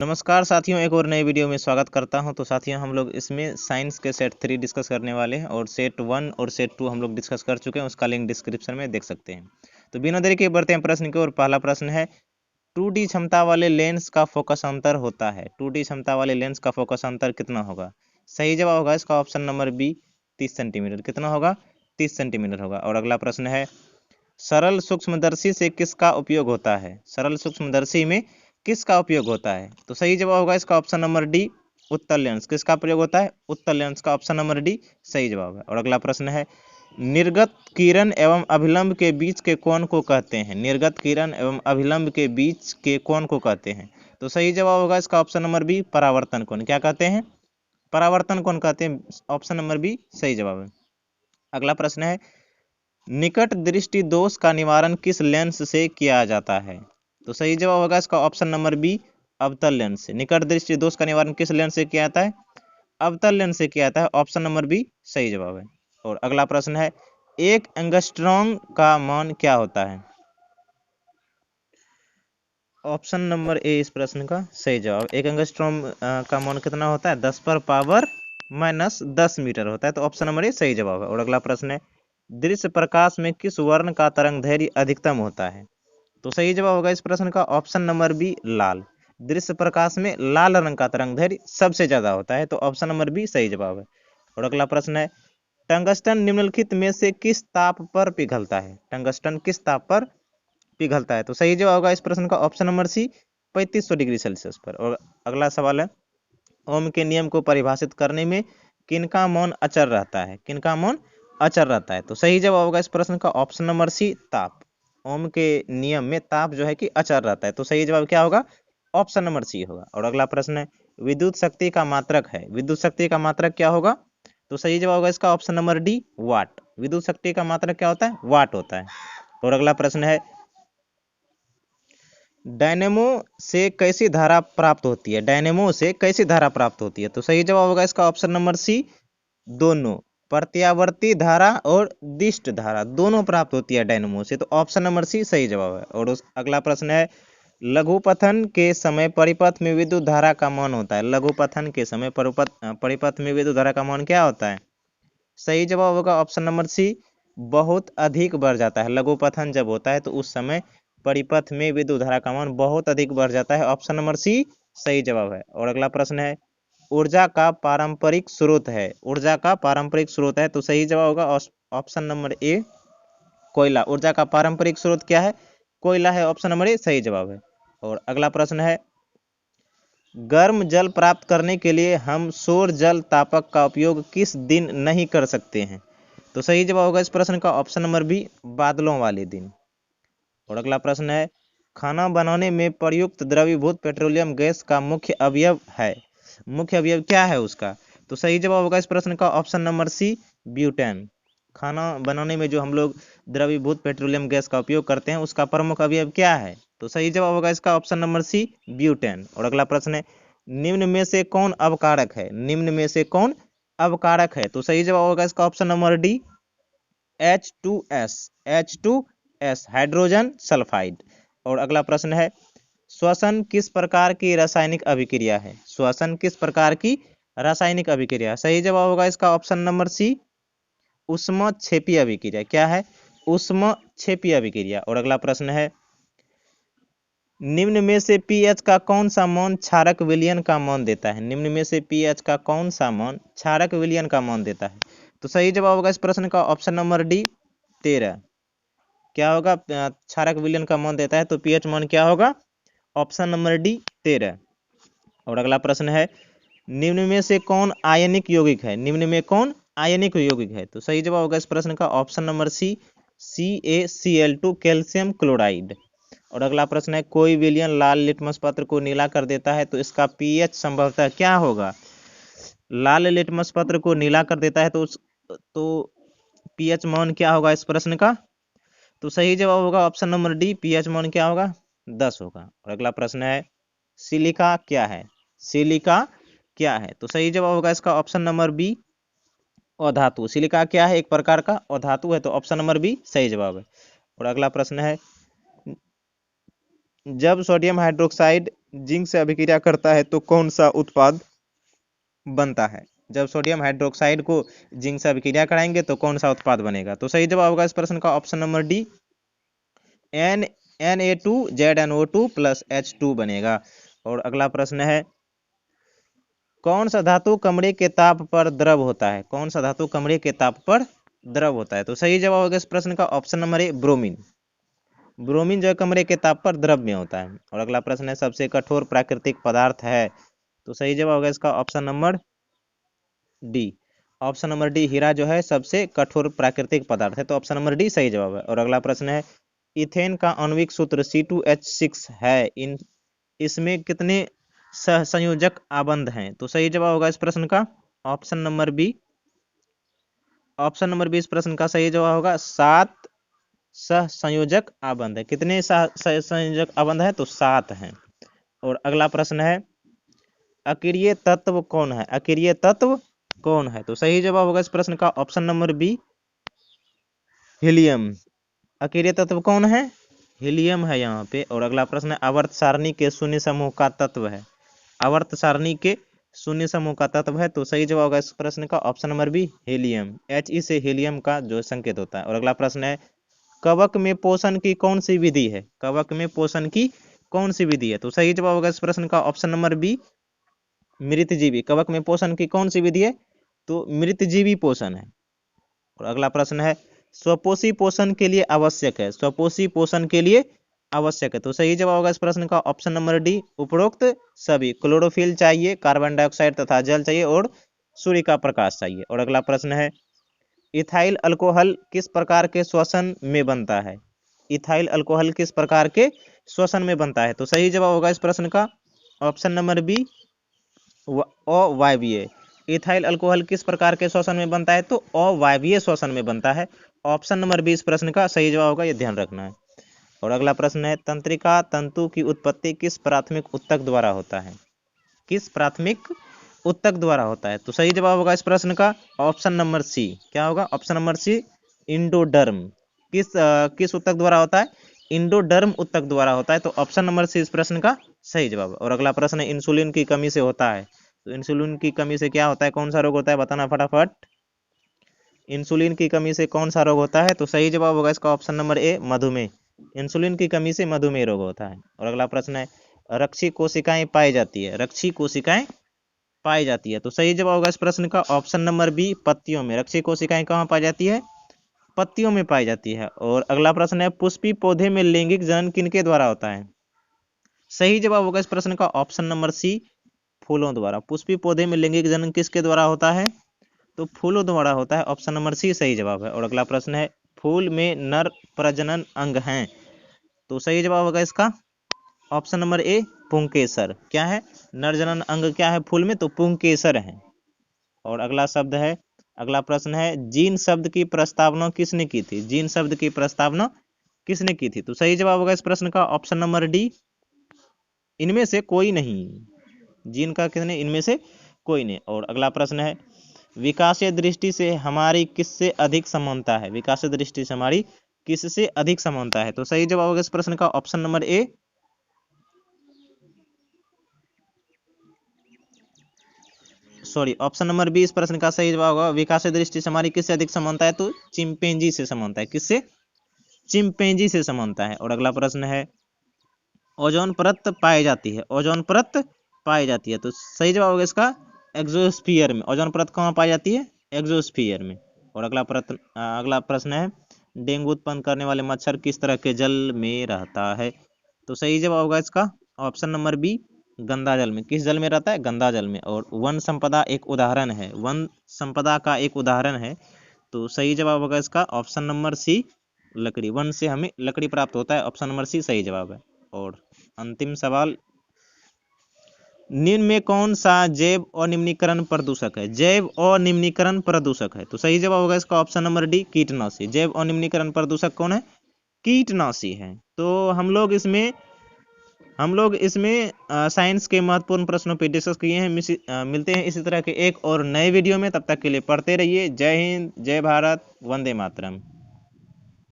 नमस्कार साथियों, एक और नए वीडियो में स्वागत करता हूं। तो साथियों, हम लोग इसमें साइंस के सेट 3 डिस्कस करने वाले हैं और सेट 1 और सेट 2 हम लोग डिस्कस कर चुके हैं। उसका लिंक डिस्क्रिप्शन में देख सकते हैं। तो बिना देरी के बढ़ते हैं प्रश्न की ओर। पहला प्रश्न है, 2D क्षमता वाले लेंस का फोकस अंतर होता है। 2D क्षमता वाले लेंस का फोकस अंतर कितना होगा? सही जवाब होगा इसका ऑप्शन नंबर बी, 30 सेंटीमीटर। कितना होगा? 30 सेंटीमीटर होगा। और अगला प्रश्न है, सरल सूक्ष्मदर्शी से किसका उपयोग होता है? सरल सूक्ष्मदर्शी में किसका उपयोग होता है? तो सही जवाब होगा इसका ऑप्शन नंबर डी, उत्तल लेंस। किसका प्रयोग होता है? उत्तल लेंस का ऑप्शन नंबर डी सही जवाब है। और अगला प्रश्न है, निर्गत किरण एवं अभिलंब के बीच के कोण को कहते हैं। निर्गत किरण एवं अभिलंब के बीच के कोण को कहते हैं। तो सही जवाब होगा इसका ऑप्शन नंबर बी, परावर्तन कोण। क्या कहते हैं? परावर्तन कोण कहते हैं। ऑप्शन नंबर बी सही जवाब है। अगला प्रश्न है, निकट दृष्टि दोष का निवारण किस लेंस से किया जाता है? तो सही जवाब होगा इसका ऑप्शन नंबर बी, अवतल लेंस से। निकट दृष्टि दोष का निवारण किस लेंस से किया जाता है? अवतल लेंस से किया जाता है। ऑप्शन नंबर बी सही जवाब है। और अगला प्रश्न है, एक एंगस्ट्रॉम का मान क्या होता है? ऑप्शन नंबर ए इस प्रश्न का सही जवाब। एक एंगस्ट्रॉम का मान कितना होता है? 10 पर पावर माइनस 10 मीटर होता है। तो ऑप्शन नंबर ए सही जवाब है। और अगला प्रश्न है, दृश्य प्रकाश में किस वर्ण का तरंग दैर्घ्य अधिकतम होता है? तो सही जवाब होगा इस प्रश्न का ऑप्शन नंबर बी, लाल। दृश्य प्रकाश में लाल रंग का तरंग दैर्घ्य सबसे ज्यादा होता है। तो ऑप्शन नंबर बी सही जवाब है। और अगला प्रश्न है, टंगस्टन निम्नलिखित में से किस ताप पर पिघलता है? टंगस्टन किस ताप पर पिघलता है? तो सही जवाब होगा इस प्रश्न का option number C, 3500 degree Celsius पर। और अगला सवाल है, ओम के नियम को परिभाषित करने में किनका मौन अचर रहता है? किनका मौन अचर रहता है? तो सही जवाब होगा इस प्रश्न का ऑप्शन नंबर सी, ताप। ओम के नियम में ताप जो है कि अचर रहता है। तो सही जवाब क्या होगा? ऑप्शन नंबर सी होगा। और अगला प्रश्न है, विद्युत शक्ति का मात्रक है। विद्युत शक्ति का मात्रक क्या होगा? तो सही जवाब होगा इसका ऑप्शन नंबर डी, वाट। विद्युत शक्ति का मात्रक क्या होता है? वाट होता है। और अगला प्रश्न है, डायनेमो से कैसी धारा प्राप्त होती है? डायनेमो से कैसी धारा प्राप्त होती है? तो सही जवाब होगा इसका ऑप्शन नंबर सी, दोनों। प्रत्यावर्ती धारा और दिष्ट धारा दोनों प्राप्त होती है डायनेमो से। तो ऑप्शन नंबर सी सही जवाब है। और अगला प्रश्न है, लघुपथन के समय परिपथ में विद्युत धारा का मान होता है। लघुपथन के समय परिपथ में विद्युत धारा का मान क्या होता है? सही जवाब होगा ऑप्शन नंबर सी, बहुत अधिक बढ़ जाता है। लघुपथन जब होता है तो उस समय परिपथ में विद्युत धारा का मान बहुत अधिक बढ़ जाता है। ऑप्शन नंबर सी सही जवाब है। और अगला प्रश्न है, ऊर्जा का पारंपरिक स्रोत है। ऊर्जा का पारंपरिक स्रोत है। तो सही जवाब होगा ऑप्शन नंबर ए, कोयला। ऊर्जा का पारंपरिक स्रोत क्या है? कोयला है। ऑप्शन नंबर ए सही जवाब है। और अगला प्रश्न है, गर्म जल प्राप्त करने के लिए हम सौर जल तापक का उपयोग किस दिन नहीं कर सकते हैं? तो सही जवाब होगा इस प्रश्न का ऑप्शन नंबर बी, बादलों वाले दिन। और अगला प्रश्न है, खाना बनाने में प्रयुक्त द्रवीभूत पेट्रोलियम गैस का मुख्य अवयव है। मुख्य अवयव क्या है उसका? तो सही जवाब होगा इस प्रश्न का ऑप्शन नंबर सी, ब्यूटेन। खाना बनाने में जो हम लोग द्रवीभूत पेट्रोलियम गैस का उपयोग करते हैं उसका प्रमुख अवयव क्या है? तो सही जवाब होगा इसका ऑप्शन नंबर सी, ब्यूटेन। और अगला प्रश्न है, निम्न में से कौन अवकारक है? निम्न में से कौन अवकारक है? तो सही जवाब होगा इसका option number D, H2S। H2S hydrogen sulphide. और अगला प्रश्न है, श्वसन किस प्रकार की रासायनिक अभिक्रिया है? श्वसन किस प्रकार की रासायनिक अभिक्रिया? सही जवाब होगा इसका ऑप्शन नंबर सी, ऊष्मक्षेपी अभिक्रिया। क्या है? ऊष्मक्षेपी अभिक्रिया। और अगला प्रश्न है, निम्न में से पीएच का कौन सा मान क्षारक विलयन का मान देता है? निम्न में से पीएच का कौन सा मान क्षारक विलयन का मान देता है? तो सही जवाब होगा इस प्रश्न का ऑप्शन नंबर डी, 13। क्या होगा? क्षारक विलयन का मान देता है तो पीएच मान क्या होगा? Option number D, 13। और अगला प्रश्न है, निम्न में से कौन आयनिक यौगिक है? निम्न में कौन आयनिक यौगिक है? तो सही जवाब होगा इस प्रश्न का option number C, CaCl2 calcium chloride. और अगला प्रश्न है, कोई विलयन लाल लिटमस पत्र को नीला कर देता है तो इसका पीएच संभवतः क्या होगा? लाल लिटमस पत्र को नीला कर देता है तो पीएच मान क्या होगा इस प्रश्न का? तो सही जवाब होगा ऑप्शन नंबर डी, पीएच मान क्या होगा? 10 होगा। और अगला प्रश्न है, सिलिका क्या है? सिलिका क्या है? तो सही जवाब होगा इसका ऑप्शन नंबर बी, अधातु। सिलिका क्या है? एक प्रकार का अधातु है। तो ऑप्शन नंबर बी सही जवाब है। और अगला प्रश्न है, जब सोडियम हाइड्रोक्साइड जिंक से अभिक्रिया करता है तो कौन सा उत्पाद बनता है? जब सोडियम हाइड्रोक्साइड को जिंक से अभिक्रिया कराएंगे तो कौन सा उत्पाद बनेगा? तो सही जवाब होगा इस प्रश्न का option number D, Na2ZNO2 plus H2 बनेगा। और अगला प्रश्न है, कौन सा धातु कमरे के ताप पर द्रव होता है? कौन सा धातु कमरे के ताप पर द्रव होता है? तो सही जवाब होगा इस प्रश्न का ऑप्शन नंबर ए, ब्रोमीन। ब्रोमीन जो है कमरे के ताप पर द्रव में होता है। और अगला प्रश्न है, सबसे कठोर प्राकृतिक पदार्थ है? तो सही जवाब होगा इसका option number D. Option number D, हीरा जो है सबसे कठोर प्राकृतिक पदार्थ है, तो ऑप्शन नंबर डी सही जवाब है। और अगला प्रश्न है, इथेन का आणविक सूत्र C2H6 है, इसमें कितने सहसंयोजक आबंध हैं? तो सही जवाब होगा इस प्रश्न का option number B. Option number B इस प्रश्न का सही जवाब होगा, 7 सहसंयोजक आबंध है। कितने सहसंयोजक आबंध है? तो 7 हैं। और अगला प्रश्न है, अक्रिय तत्व कौन है? अक्रिय तत्व कौन है? तो सही जवाब होगा इस प्रश्न का ऑप्शन नंबर बी, हीलियम। अक्रिय तत्व कौन है? हीलियम है यहाँ पे। और अगला प्रश्न है, आवर्त सारणी के शून्य समूह का तत्व है? आवर्त सारणी के शून्य समूह का तत्व है, तो सही जवाब होगा इस प्रश्न का option number B, helium. He से हीलियम का जो संकेत होता है। और अगला प्रश्न है, कवक में पोषण की कौन सी विधि है? कवक में पोषण की कौन सी विधि है? तो सही जवाब होगा इस प्रश्न का ऑप्शन नंबर बी, मृतजीवी। कवक में पोषण की कौन सी विधि है? तो मृतजीवी पोषण है। और अगला प्रश्न है, स्वपोषी पोषण के लिए आवश्यक है? स्वपोषी पोषण के लिए आवश्यक है, तो सही जवाब होगा इस प्रश्न का ऑप्शन नंबर डी, उपरोक्त सभी। क्लोरोफिल चाहिए, कार्बन डाइऑक्साइड तथा जल चाहिए और सूर्य का प्रकाश चाहिए। और अगला प्रश्न है, इथाइल अल्कोहल किस प्रकार के श्वसन में बनता है? इथाइल अल्कोहल किस प्रकार के श्वसन में बनता है? तो सही जवाब होगा इस प्रश्न का ऑप्शन नंबर बी, अवायवीय। इथाइल अल्कोहल किस प्रकार के श्वसन में बनता है? तो अवायवीय श्वसन में बनता है। ऑप्शन नंबर बी इस प्रश्न का सही जवाब होगा, ये ध्यान रखना है। और अगला प्रश्न है, तंत्रिका तंतु की उत्पत्ति किस प्राथमिक ऊतक द्वारा होता है? किस प्राथमिक ऊतक द्वारा होता है? तो सही जवाब होगा इस प्रश्न का ऑप्शन नंबर सी। क्या होगा? Option number C, endoderm. किस ऊतक द्वारा होता है? इंडोडर्म ऊतक द्वारा होता है, तो ऑप्शन नंबर सी इस प्रश्न का सही जवाब है। और अगला प्रश्न है, इंसुलिन की कमी से होता है? तो इंसुलिन की कमी से क्या होता है? कौन सा रोग होता है? बताना फटाफट। इंसुलिन की कमी से कौन सा रोग होता है? तो सही जवाब होगा इसका ऑप्शन नंबर ए, मधुमेह। इंसुलिन की कमी से मधुमेह रोग होता है। और अगला प्रश्न है, रक्षी कोशिकाएं पाई जाती है? रक्षी कोशिकाएं पाई जाती है, तो सही जवाब होगा इस प्रश्न का ऑप्शन नंबर बी, पत्तियों में। रक्षी कोशिकाएं कहाँ पाई जाती है? पत्तियों में पाई जाती है। और अगला प्रश्न है, पुष्पी पौधे में लैंगिक जनन किनके द्वारा होता है? सही जवाब होगा इस प्रश्न का ऑप्शन नंबर सी, फूलों द्वारा। पुष्पी पौधे में लैंगिक जनन किसके द्वारा होता है? तो फूलों द्वारा होता है। ऑप्शन नंबर सी सही जवाब है। और अगला प्रश्न है, फूल में नर प्रजनन अंग हैं? तो सही जवाब होगा इसका ऑप्शन नंबर ए, पुंकेसर। क्या है? नर जनन अंग क्या है फूल में? तो पुंकेसर है। और अगला प्रश्न है, जीन शब्द की प्रस्तावना किसने की थी? जीन शब्द की प्रस्तावना किसने की थी? तो सही जवाब होगा इस प्रश्न का ऑप्शन नंबर डी, इनमें से कोई नहीं। जीन का किसने? इनमें से कोई नहीं। और अगला प्रश्न है, विकासीय दृष्टि से हमारी किससे अधिक समानता है? विकासीय दृष्टि से हमारी किससे अधिक समानता है? तो सही जवाब होगा इस प्रश्न का option number A, option number B इस प्रश्न का सही जवाब होगा, विकासीय दृष्टि से हमारी किससे अधिक समानता है? तो चिंपैंजी से समानता है। किससे? चिंपैंजी से समानता है। और अगला प्रश्न है, ओजोन परत पाई जाती है? ओजोन परत पाई जाती है, तो सही जवाब होगा इसका एक्सोस्फीयर में। ओजोन परत कहाँ पाई जाती है? एक्सोस्फीयर में। और अगला प्रश्न है, डेंगू उत्पन्न करने वाले मच्छर किस तरह के जल में रहता है? तो सही जवाब होगा इसका ऑप्शन नंबर बी, गंदा जल में। किस जल में रहता है? गंदा जल में। और वन संपदा एक उदाहरण है? वन संपदा का एक उदाहरण है, तो सही जवाब होगा इसका ऑप्शन नंबर सी, लकड़ी। वन से हमें लकड़ी प्राप्त होता है, ऑप्शन नंबर सी सही जवाब है। और अंतिम सवाल, निम्न में कौन सा जैव अनिम्नीकरण प्रदूषक है? जैव अनिम्नीकरण प्रदूषक है, तो सही जवाब होगा इसका ऑप्शन नंबर डी, कीटनाशी। जैव अनिम्नीकरण प्रदूषक कौन है? कीटनाशी है। तो हम लोग इसमें साइंस के महत्वपूर्ण प्रश्नों पे डिस्कस किए हैं। मिलते हैं इसी तरह के एक और नए वीडियो में, तब तक के लिए पढ़ते रहिए। जय हिंद, जय भारत, वंदे मातरम।